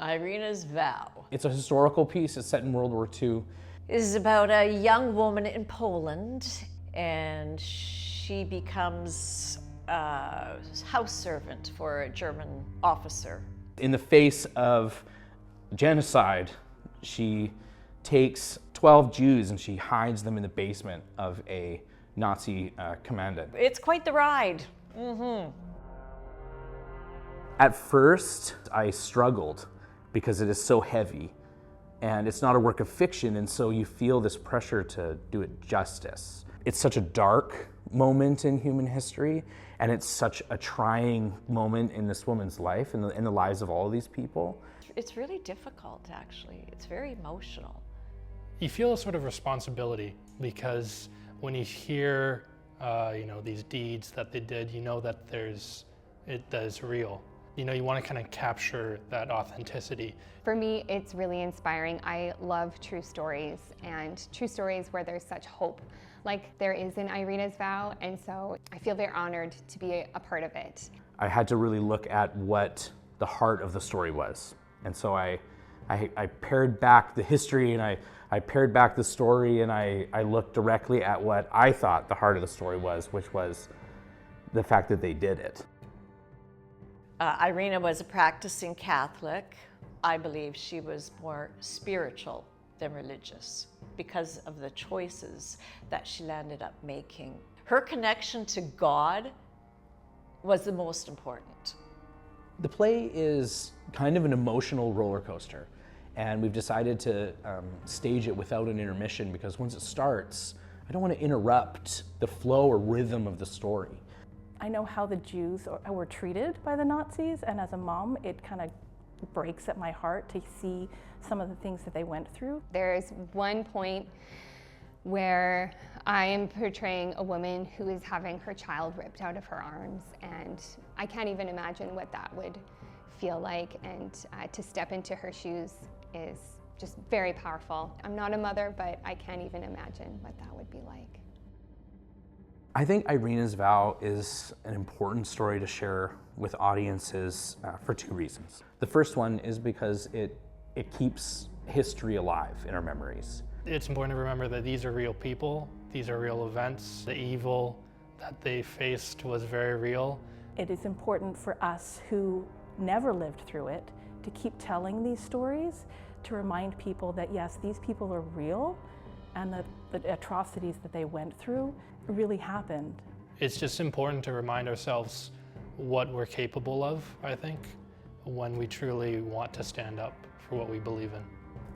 Irena's Vow. It's a historical piece. It's set in World War II. This is about a young woman in Poland, and she becomes a house servant for a German officer. In the face of genocide, she takes 12 Jews and she hides them in the basement of a Nazi commandant. It's quite the ride. At first, I struggled because it is so heavy and it's not a work of fiction, and so you feel this pressure to do it justice. It's such a dark moment in human history, and it's such a trying moment in this woman's life and in the lives of all of these people. It's really difficult, actually. It's very emotional. You feel a sort of responsibility because when you hear, these deeds that they did, you know that that is real. You want to kind of capture that authenticity. For me, it's really inspiring. I love true stories, and true stories where there's such hope, like there is in Irena's Vow, and so I feel very honored to be a part of it. I had to really look at what the heart of the story was. And so I pared back the history, and I pared back the story, and I looked directly at what I thought the heart of the story was, which was the fact that they did it. Irena was a practicing Catholic. I believe she was more spiritual than religious because of the choices that she landed up making. Her connection to God was the most important. The play is kind of an emotional roller coaster, and we've decided to stage it without an intermission because once it starts, I don't want to interrupt the flow or rhythm of the story. I know how the Jews were treated by the Nazis, and as a mom, it kind of breaks at my heart to see some of the things that they went through. There's one point where I am portraying a woman who is having her child ripped out of her arms, and I can't even imagine what that would feel like, and to step into her shoes is just very powerful. I'm not a mother, but I can't even imagine what that would be like. I think Irena's Vow is an important story to share with audiences for two reasons. The first one is because it keeps history alive in our memories. It's important to remember that these are real people, these are real events. The evil that they faced was very real. It is important for us who never lived through it to keep telling these stories, to remind people that yes, these people are real, and that the atrocities that they went through really happened. It's just important to remind ourselves what we're capable of, I think, when we truly want to stand up for what we believe in.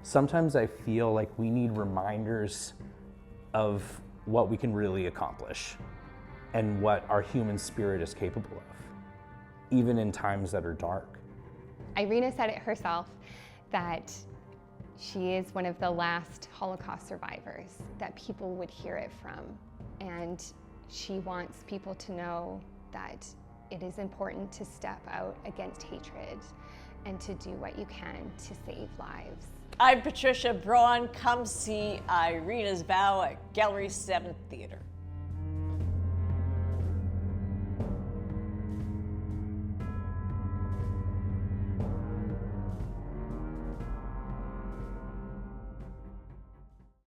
Sometimes I feel like we need reminders of what we can really accomplish and what our human spirit is capable of, even in times that are dark. Irena said it herself that she is one of the last Holocaust survivors that people would hear it from. And she wants people to know that it is important to step out against hatred and to do what you can to save lives. I'm Patricia Braun. Come see Irena's Vow at Gallery 7 Theatre.